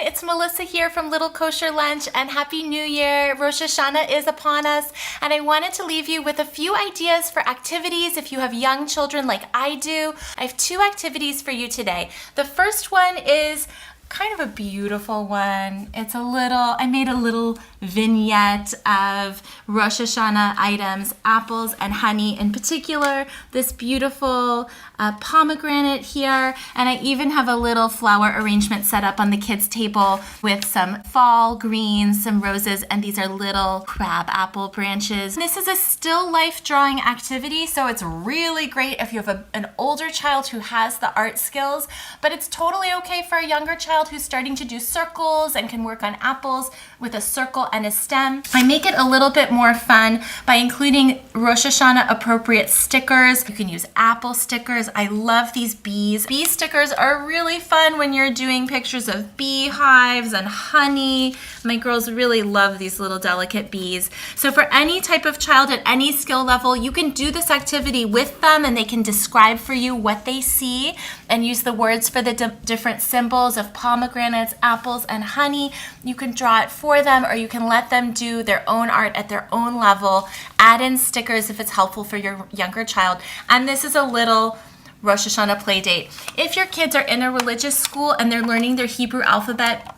it's Melissa here from Little Kosher Lunch, and Happy New Year. Rosh Hashanah is upon us, and I wanted to leave you with a few ideas for activities if you have young children like I do. I have 2 activities for you today. The first one is kind of a beautiful one. I made a little vignette of Rosh Hashanah items, apples and honey in particular, this beautiful pomegranate here, and I even have a little flower arrangement set up on the kids' table with some fall greens, some roses, and these are little crab apple branches. This is a still life drawing activity, so it's really great if you have an older child who has the art skills, but it's totally okay for a younger child who's starting to do circles and can work on apples with a circle and a stem. I make it a little bit more fun by including Rosh Hashanah appropriate stickers. You can use apple stickers. I love these bees. Bee stickers are really fun when you're doing pictures of beehives and honey. My girls really love these little delicate bees. So for any type of child at any skill level, you can do this activity with them and they can describe for you what they see and use the words for the different symbols of pomegranates, apples, and honey. You can draw it for them, or you can let them do their own art at their own level. Add in stickers if it's helpful for your younger child. And this is a little Rosh Hashanah Playdate. If your kids are in a religious school and they're learning their Hebrew alphabet,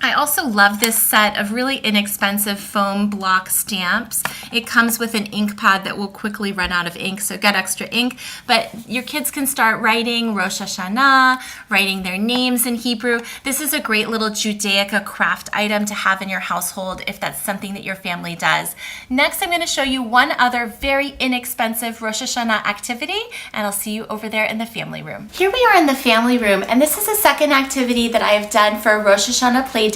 I also love this set of really inexpensive foam block stamps. It comes with an ink pad that will quickly run out of ink, so get extra ink. But your kids can start writing Rosh Hashanah, writing their names in Hebrew. This is a great little Judaica craft item to have in your household if that's something that your family does. Next, I'm going to show you one other very inexpensive Rosh Hashanah activity, and I'll see you over there in the family room. Here we are in the family room, and this is a second activity that I've done for Rosh Hashanah Playdate.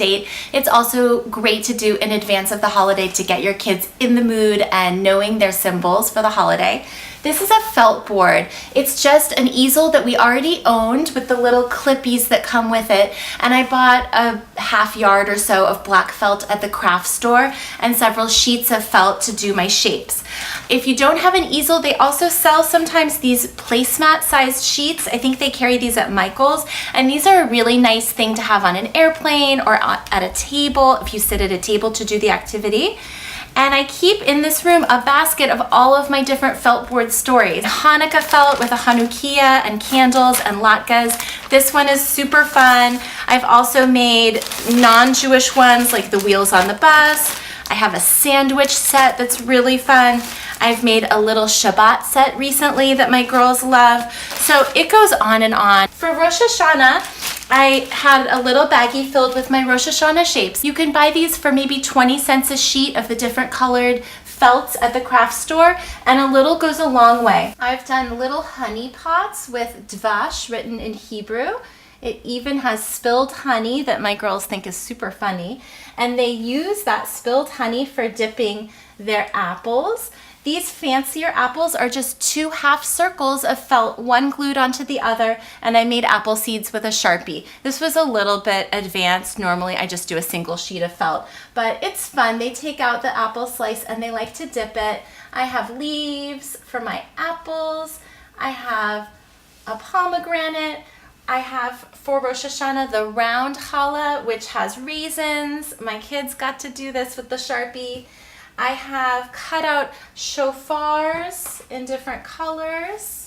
It's also great to do in advance of the holiday to get your kids in the mood and knowing their symbols for the holiday. This is a felt board. It's just an easel that we already owned with the little clippies that come with it. And I bought a half yard or so of black felt at the craft store and several sheets of felt to do my shapes. If you don't have an easel, they also sell sometimes these placemat sized sheets. I think they carry these at Michael's. And these are a really nice thing to have on an airplane or at a table if you sit at a table to do the activity. And I keep in this room a basket of all of my different felt board stories. Hanukkah felt with a Hanukkah and candles and latkes. This one is super fun. I've also made non-Jewish ones like the wheels on the bus. I have a sandwich set that's really fun. I've made a little Shabbat set recently that my girls love. So it goes on and on. For Rosh Hashanah, I had a little baggie filled with my Rosh Hashanah shapes. You can buy these for maybe 20 cents a sheet of the different colored felts at the craft store, and a little goes a long way. I've done little honey pots with dvash written in Hebrew. It even has spilled honey that my girls think is super funny, and they use that spilled honey for dipping their apples. These fancier apples are just 2 half circles of felt, one glued onto the other, and I made apple seeds with a Sharpie. This was a little bit advanced. Normally I just do a single sheet of felt, but it's fun. They take out the apple slice and they like to dip it. I have leaves for my apples. I have a pomegranate. I have for Rosh Hashanah the round challah, which has raisins. My kids got to do this with the Sharpie. I have cut out shofars in different colors.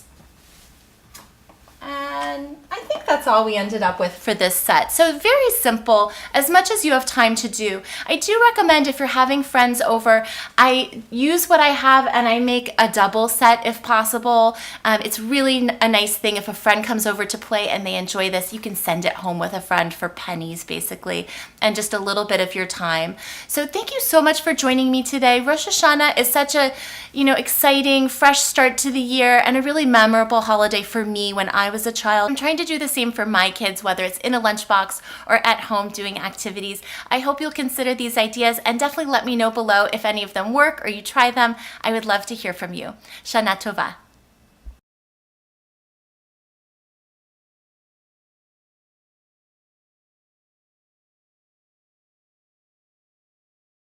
And I think that's all we ended up with for this set. So very simple, as much as you have time to do. I do recommend if you're having friends over, I use what I have and I make a double set if possible. It's really a nice thing if a friend comes over to play and they enjoy this, you can send it home with a friend for pennies basically, and just a little bit of your time. So thank you so much for joining me today. Rosh Hashanah is such a exciting, fresh start to the year and a really memorable holiday for me when I was a child. I'm trying to do the same for my kids, whether it's in a lunchbox or at home doing activities. I hope you'll consider these ideas and definitely let me know below if any of them work or you try them. I would love to hear from you. Shana Tova.